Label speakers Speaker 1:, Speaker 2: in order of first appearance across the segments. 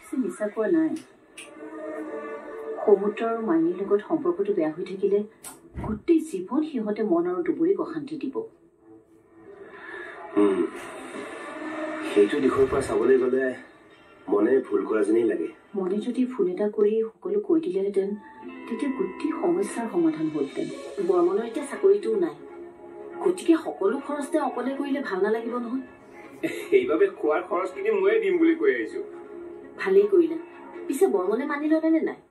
Speaker 1: পিছে মিছা কোৱা নাই সমুদ্ৰ আৰু মাইনীৰ লগত সম্পৰ্কটো বেয়া হৈ থাকিলে গোটেই জীৱন সিহঁতে মন আৰু দুবৰীক অশান্তি দিব
Speaker 2: সেইটো দিশৰ পৰা চাবলৈ গ'লে মনে ভুল কৰা যেনেই লাগে
Speaker 1: মনে যদি ভুল এটা কৰি সকলো কৈ দিলেহেঁতেন তেতিয়া গোটেই সমস্যাৰ সমাধান হ'লহেঁতেন বৰ্মনৰ এতিয়া চাকৰিটোও নাই গতিকে সকলো খৰচ তেওঁ অকলে কৰিলে ভাল নালাগিব নহয়
Speaker 2: সেইবাবে খোৱাৰ খৰচখিনি ময়ে দিম বুলি কৈ আহিছো
Speaker 1: ভালেই কৰিলা পিছে বৰ্মনে মানি ল'লে নে নাই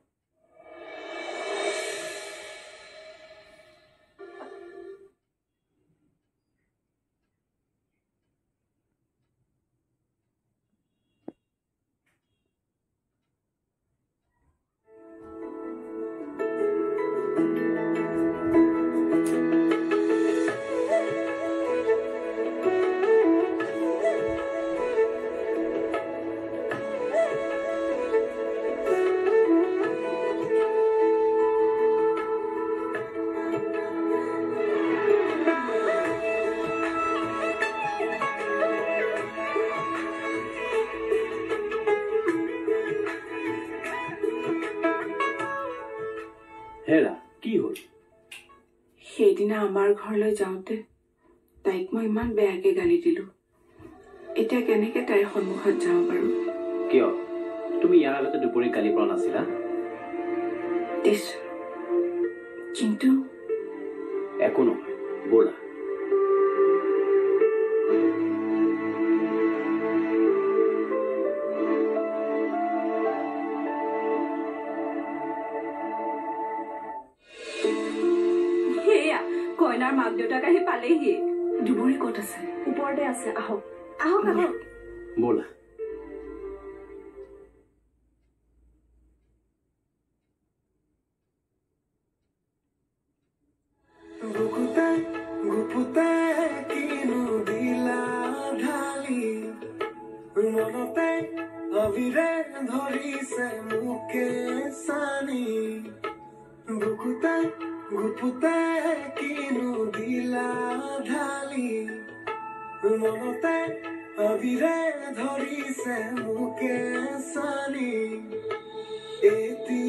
Speaker 2: হেৰা কি হ'ল
Speaker 3: সেইদিনা আমাৰ ঘৰলৈ যাওঁতে তাইক মই ইমান বেয়াকে গালি দিলো এতিয়া কেনেকে তাইৰ সন্মুখত যাওঁ বাৰু
Speaker 2: কিয় তুমি ইয়াৰ আগতে দুপৰীয়া গালি পৰা নাছিলা
Speaker 3: দিছো কিন্তু
Speaker 2: একো নহয় ব'লা
Speaker 3: কইনাৰ মাক দেউতাক আহি পালেহি দুবৰী ক'ত আছে ওপৰতে আছে আহক আহক আহক
Speaker 2: ব'লা
Speaker 4: মনতে অবিৰে ধৰিছে মুকে চানি বুকুতে গুপুতে কিনো দিলা ঢালি মনতে অবিৰে ধৰিছে মুকে চানি এটি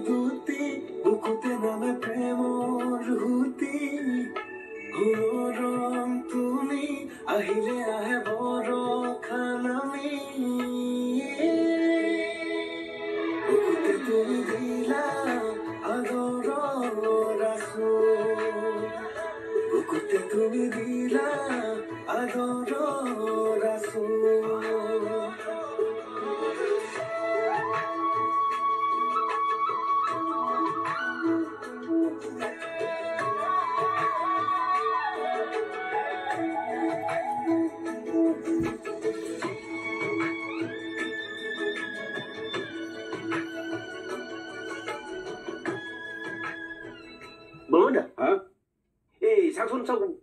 Speaker 4: দুটি বুকুতে নামে প্ৰেমৰ হুতি হুৰণ তুমি আহিলে আহে বৰষা নামি বুকুতে তুমি দিলা আদৰৰ আঁচল বুকুতে তুমি দিলা আদৰৰ আঁচল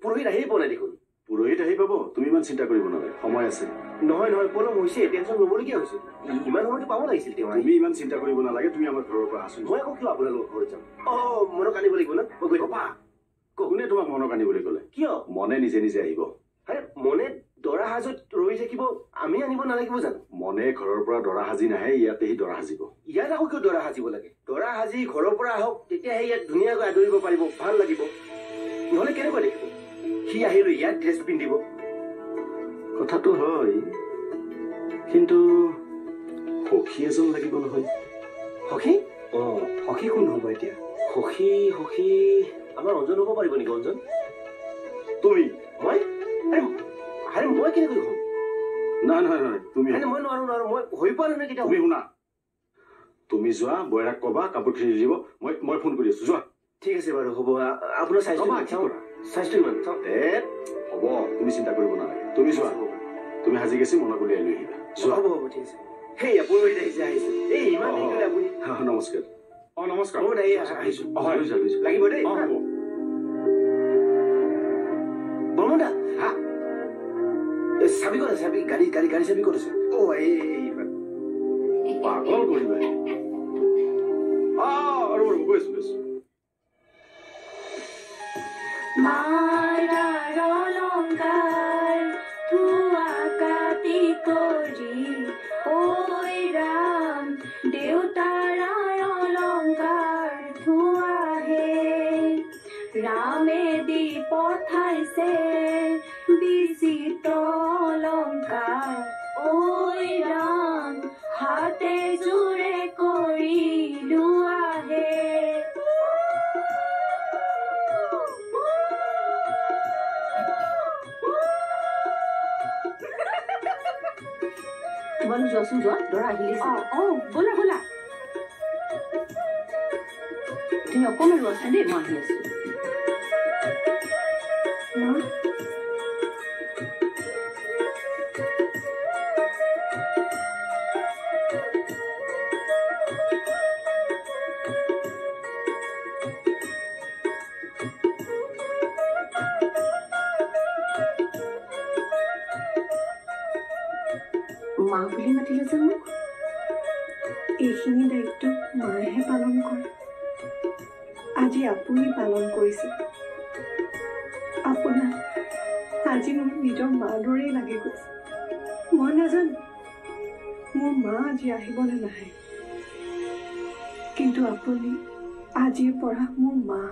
Speaker 2: পুৰোহিত আহি পোৱা নাই দেখোন
Speaker 5: পুৰোহিত আহি পাব তুমি ইমান চিন্তা কৰিব নালাগে সময় আছে
Speaker 2: নহয় নহয় পলম হৈছে টেনশ্যন ল'বলগীয়া হৈছে ইমান সময়তো পাব লাগিছিল তেওঁ
Speaker 5: তুমি ইমান চিন্তা কৰিব নালাগে তুমি আমাৰ ঘৰৰ পৰা আছো
Speaker 2: মই আকৌ কিয় আপোনালোকৰ ঘৰত যাম মনক আনিব লাগিব না মই গৈ পাপা
Speaker 5: কোনে তোমাক মনক আনিবলৈ ক'লে
Speaker 2: কিয়
Speaker 5: মনে নিজে নিজে আহিব
Speaker 2: আৰে মনে দৰা সাজত ৰৈ থাকিব আমি আনিব নালাগিব জানো
Speaker 5: মনে ঘৰৰ পৰা দৰা সাজি নাহে ইয়াতে সি দৰা সাজিব
Speaker 2: ইয়াত আকৌ কিয় দৰা সাজিব লাগে দৰা সাজি ঘৰৰ পৰা আহক তেতিয়াহে ইয়াত ধুনীয়াকৈ আদৰিব পাৰিব ভাল লাগিব নহ'লে কেনেকুৱা দেখিব সি আহিলো ইয়াত ড্ৰেছ পিন্ধিব
Speaker 5: কথাটো হয় কিন্তু সখী এজন লাগিব নহয়
Speaker 2: সখী সখী কোন হ'ব এতিয়া সখী সখী আমাৰ অঞ্জন হ'ব পাৰিব নেকি অঞ্জন
Speaker 5: তুমি
Speaker 2: মই আৰে মই কেনেকৈ হ'ম
Speaker 5: নহয় নহয় নহয় তুমি
Speaker 2: মই নোৱাৰো নোৱাৰো মই হৈ পোৱা নাই কেতিয়া
Speaker 5: তুমি শুনা তুমি যোৱা বৈৰাক ক'বা কাপোৰখিনি দিব মই ফোন কৰি আছো যোৱা
Speaker 2: ঠিক আছে বাৰু হ'ব আপোনাৰ চাইজটো ইমান
Speaker 5: হ'ব তুমি চিন্তা কৰিব নালাগে তুমি যোৱা তুমি সাজি গেছি মনত উলিয়াই লৈ আহিবা যোৱা
Speaker 2: হ'ব হ'ব ঠিক আছে সেই পুৰোহিত আহিছে এই ইমান দেৰি আপুনি
Speaker 5: নমস্কাৰ নমস্কাৰ
Speaker 2: আহিছো
Speaker 5: লাগিব
Speaker 2: লাগিব দেই বৰ্মনদা চাবি ক'ত আছে গাড়ী চাবি ক'ত আছে
Speaker 5: পাগল কৰিবা আৰু গৈ আছো
Speaker 3: মাৰাৰ অলংকাৰ ধোৱা কাটি কৰি ঐ ৰা পঠাইছে বিচিত্ৰ অলংকাৰ ঐ ৰাম হাতে জোৰে কৰিলো আহে
Speaker 1: তোমালোক যোৱাচোন যোৱা দৰা আহিলে
Speaker 3: ব'লা ব'লা
Speaker 1: তুমি অকণমান ৰোৱাচোন দেই মই আহি আছো মা বুলি মাতিলে যে মোক
Speaker 3: এইখিনি দায়িত্ব মায়েহে পালন কৰে আজি আপুনি পালন কৰিছে আপোনাৰ আজি মোৰ নিজৰ মাৰ দৰেই লাগি গৈছে মই নাজানো মোৰ মা আজি আহিবলৈ নাহে কিন্তু আপুনি আজিৰ পৰা মোৰ মা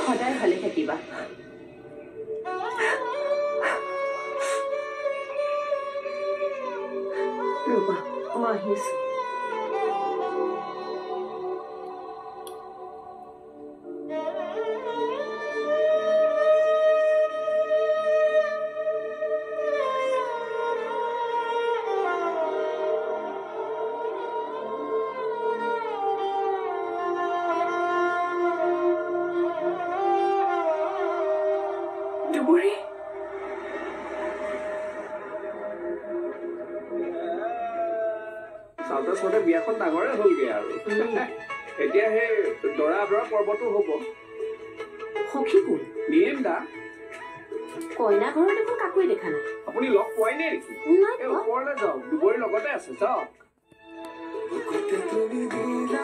Speaker 1: সদায় ভালে থাকিবা ৰবা মই আহি আছো
Speaker 3: দুবৰী
Speaker 2: চাওঁতে চাওঁতে বিয়াখন ডাঙৰে হ'লগে আৰু এতিয়া সেই দৰা আদৰা পৰ্বটো হ'ব
Speaker 1: সখী কোন
Speaker 2: নিম দা
Speaker 1: কইনা ঘৰত দেখোন কাকোৱে দেখা নাই
Speaker 2: আপুনি লগ পোৱাই নাই নেকি
Speaker 1: নাই
Speaker 2: এই ওপৰলৈ যাওক দুবৰীৰ লগতে আছে যাওক
Speaker 4: বুকুতে তুমি দিলা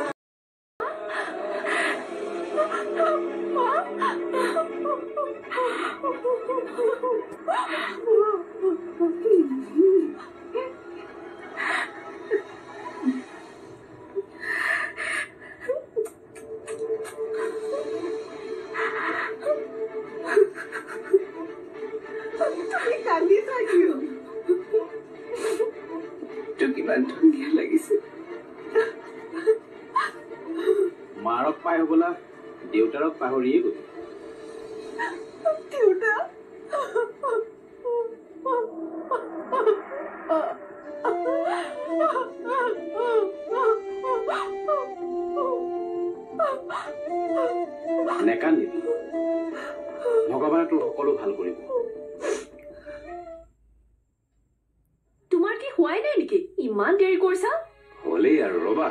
Speaker 3: কান্দিছা কিয় তোক কিমান ধুনীয়া লাগিছে
Speaker 5: মাৰক পাই হবলা দেউতাৰক পাহৰিয়ে গ'ল
Speaker 3: দেউতা
Speaker 5: নেকান্দিবি ভগৱানে তোৰ সকলো ভাল কৰিব
Speaker 1: তোমাৰ কি হোৱাই নাই নেকি ইমান দেৰি কৰিছা
Speaker 5: হ'লেই আৰু ৰবা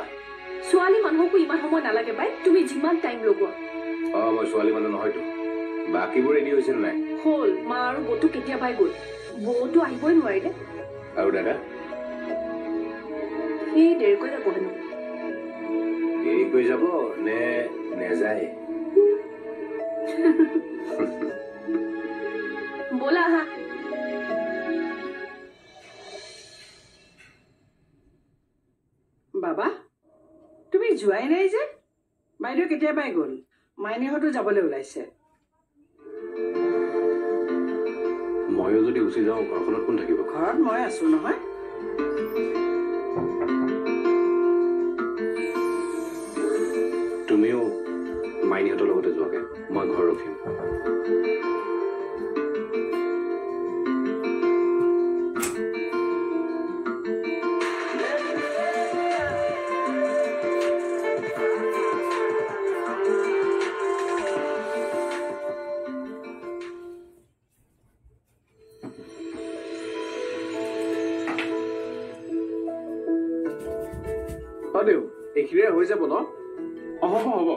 Speaker 1: ছোৱালী মানুহকো ইমান সময় নালাগে পাই তুমি যিমান টাইম লগোৱা
Speaker 5: মই ছোৱালী মানুহ নহয়তো বাকীবোৰ ৰেডি হৈছে নাই
Speaker 1: হ'ল মা আৰু বৌটো কেতিয়াবাই গ'ল বৌটো আহিবই নোৱাৰিলে
Speaker 5: আৰু দাদা
Speaker 1: এই দেৰিকৈ যাব হেনো
Speaker 5: দেৰিকৈ যাব নে নেযায়
Speaker 1: ব'লা আহা
Speaker 3: বাবা তুমি যোৱাই নাই যে বাইদেউ কেতিয়াবাই গ'ল মাইনীহঁতো যাবলৈ ওলাইছে
Speaker 5: ময়ো যদি গুচি যাওঁ ঘৰখনত কোন থাকিব
Speaker 3: ঘৰত মই আছো নহয়
Speaker 5: তুমিও মাইনীহঁতৰ লগতে যোৱাগে মই ঘৰ ৰখিম
Speaker 2: দেউ এইখিনিয়ে হৈ যাব ন
Speaker 5: হ'ব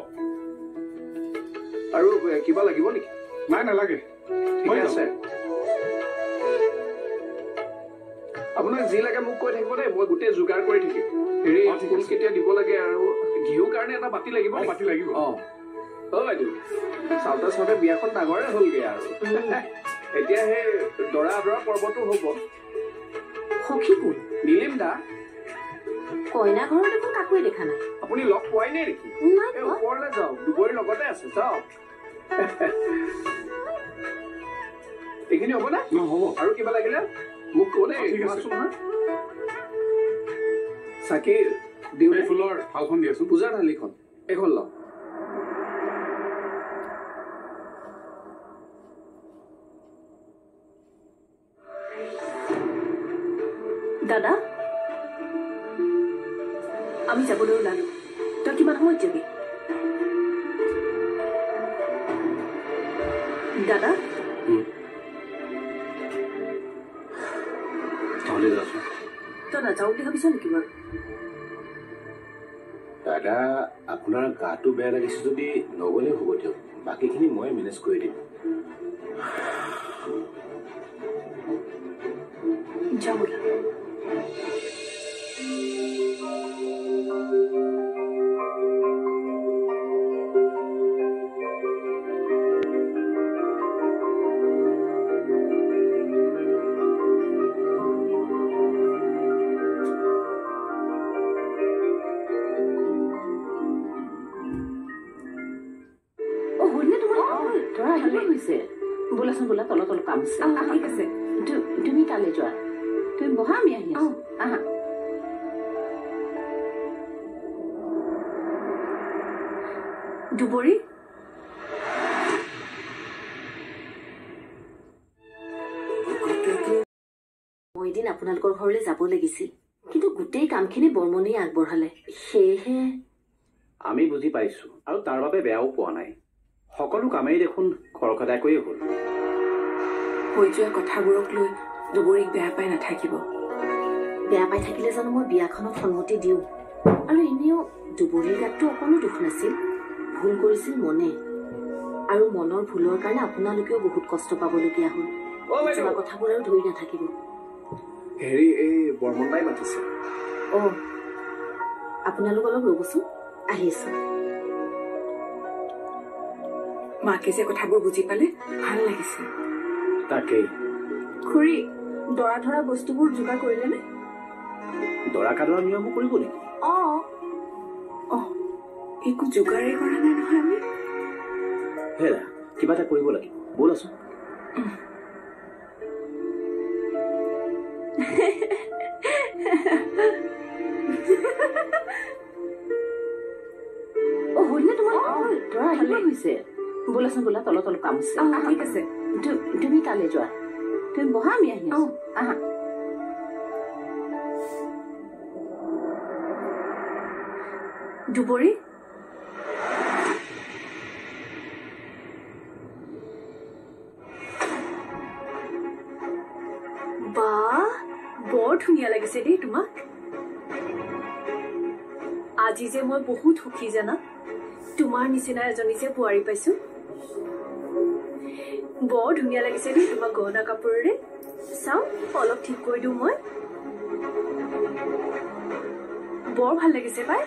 Speaker 2: আৰু কিবা লাগিব নেকি
Speaker 5: নাই নালাগে
Speaker 2: ঠিক আছে আপোনাক যি লাগে মোক কৈ থাকিব দেই মই গোটেই যোগাৰ কৰি থাকিম হেৰি কোন কেতিয়া দিব লাগে আৰু ঘিউৰ কাৰণে এটা বাতি লাগিব
Speaker 5: বাতি লাগিব
Speaker 2: অ বাইদেউ চাওঁতে চাওঁতে বিয়াখন ডাঙৰে হ'লগে আৰু এতিয়া সেই দৰা আদৰা পৰ্বটো হ'ব
Speaker 1: সখী কোন
Speaker 2: নীলিম দা
Speaker 1: কইনা ঘৰত দেখোন কাকোৱে দেখা নাই।
Speaker 2: আপুনি লগ পোৱাই নাই নেকি?
Speaker 1: নাই পোৱা।
Speaker 2: ওপৰলৈ যাওক, দুবৰীৰ লগতে আছে, যাওক। এইখিনি হ'ব নে?
Speaker 5: হ'ব।
Speaker 2: আৰু কিবা লাগিলে মোক ক'লে।
Speaker 5: ঠিক আছে।
Speaker 2: চাকি দিওঁ নে?
Speaker 5: ফুলৰ থালখন দিয়াচোন।
Speaker 2: পূজাৰ থালিখন এইখন লওক।
Speaker 1: দাদা, আমি যাবলৈ ওলালো। তই কিমান সময়ত যাবি? দাদা,
Speaker 5: তাহলে যাচোন।
Speaker 1: তই নাযাওঁ বুলি ভাবিছ নেকি বাৰু?
Speaker 5: দাদা, আপোনাৰ গাটো বেয়া লাগিছে যদি নগ'লে হ'ব দিয়ক, বাকীখিনি মই মেনেজ কৰি দিম।
Speaker 1: যাওঁ ওলা। বোলাচোন বোলা, তলত তলত কাম আছে। ঠিক আছে, তুমি তালৈ যোৱা। তুমি বহা, আমি আহি আছো। আহা। দুবৰী, মই এদিন আপোনালোকৰ ঘৰলৈ যাব লাগিছিল, কিন্তু গোটেই কামখিনি বৰ্মনেই আগবঢ়ালে। সেয়েহে
Speaker 6: আমি বুজি পাইছো, আৰু তাৰ বাবে বেয়াও পোৱা নাই। সকলো কামেই দেখোন খৰখেদাকৈয়ে হ'ল।
Speaker 3: হৈ যোৱা কথাবোৰক লৈ দুবৰীক বেয়া পাই নাথাকিব।
Speaker 1: বেয়া পাই থাকিলে জানো মই বিয়াখনত সন্মতি দিওঁ? আৰু এনেও দুবৰীৰ গাতটো অকণো দুখ নাছিল। ভুল কৰিছিল মনে, আৰু মনৰ ভুলৰ কাৰণে আপোনালোকেও বহুত কষ্ট পাবলগীয়া হ'ল। যোৱা কথাবোৰ আৰু ধৰি নাথাকিব।
Speaker 2: হেৰি, এই বৰ্মন বাই মাতিছে।
Speaker 1: আপোনালোক অলপ ৰ'বচোন, আহি আছো।
Speaker 3: মাকে যে কথাবোৰ বুজি পালে ভাল লাগিছে।
Speaker 6: তাকেই।
Speaker 1: খুৰী, দৰা ধৰা বস্তুবোৰ যোগাৰ কৰিলেনে?
Speaker 6: দৰা কাদৰা নিয়মো কৰিব নেকি?
Speaker 3: একো যোগাৰেই কৰা নাই নহয় আমি।
Speaker 6: হেৰা, কিবা এটা কৰিব লাগিব, ব'লাচোন।
Speaker 1: হ'লনে তোমাৰ? দৰা আহিব হৈছে। বোলাচোন বোলা, তলত তলত কাম আছে। ঠিক আছে, তুমি তালৈ যোৱা। তুমি বহা, আমি আহি আছো। আহা। দুবৰী, বাহ, বৰ ধুনীয়া লাগিছে দেই তোমাক। আজি যে মই বহুত সুখী জানা, তোমাৰ নিচিনা এজনী যে বোৱাৰী পাইছো। বৰ ধুনীয়া লাগিছে দেই তোমাক গহনা কাপোৰেৰে। চাওঁ, অলপ ঠিক কৰি দিওঁ মই। বৰ ভাল লাগিছে পাই।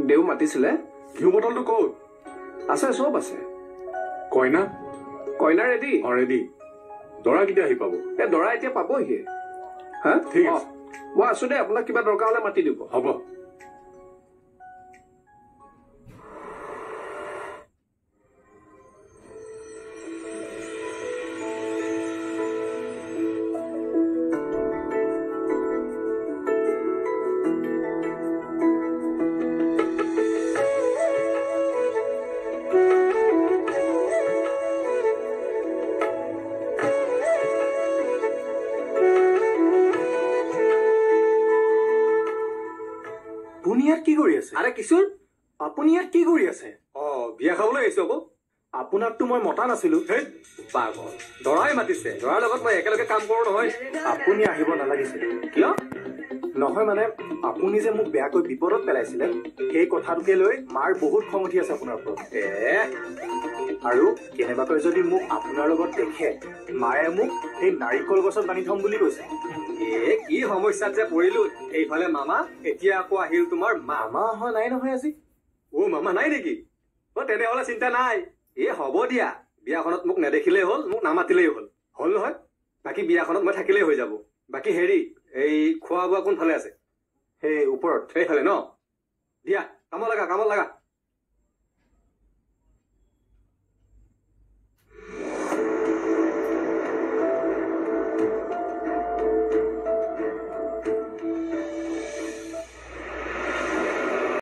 Speaker 2: দেউ মাতিছিলে।
Speaker 5: ঘিউ বটলটো ক'ত?
Speaker 2: আছে, চব আছে।
Speaker 5: কইনা?
Speaker 2: কইনা ৰেডি?
Speaker 5: ৰেডি। দৰা কেতিয়া আহি পাব?
Speaker 2: দৰা এতিয়া পাবহি। হা,
Speaker 5: ঠিক আছে।
Speaker 2: মই আছো দেই, আপোনাক কিবা দৰকাৰ হ'লে মাতি দিব।
Speaker 5: হ'ব।
Speaker 2: আপুনি ইয়াত কি কৰি আছে? আৰে কিশোৰ, আপুনি ইয়াত কি কৰি আছে?
Speaker 7: বিয়া খাবলৈ আহিছো আকৌ।
Speaker 2: আপোনাকতো মই মতা নাছিলো।
Speaker 7: সেই পাগল, দৰাই মাতিছে, দৰাৰ লগত মই একেলগে কাম কৰো নহয়।
Speaker 2: আপুনি আহিব নালাগিছিল।
Speaker 7: কিয়?
Speaker 2: নহয় মানে, আপুনি যে মোক বেয়াকৈ বিপদত পেলাইছিলে, সেই কথাটোকে লৈ মাৰ বহুত খং উঠি আছে আপোনাৰ ওপৰত।
Speaker 8: আৰু কেনেবাকৈ যদি মোক আপোনাৰ লগত দেখে মায়ে মোক সেই নাৰিকল গছত বান্ধি থম বুলি কৈছে।
Speaker 7: কি সমস্যাত যে পৰিলো। এইফালে মামা, এতিয়া আকৌ আহিল তোমাৰ
Speaker 8: মামা অহা নাই নহয় আজি।
Speaker 7: মামা নাই নেকি? তেনেহলে চিন্তা নাই। হ'ব দিয়া, বিয়াখনত মোক নেদেখিলেই হ'ল, মোক নামাতিলেই হ'ল নহয়। বাকী বিয়াখনত মই থাকিলেই হৈ যাব। বাকী হেৰি, এই খোৱা বোৱা কোনফালে আছে?
Speaker 8: সেই ওপৰত।
Speaker 7: সেইফালে ন? দিয়া, কামত লাগা।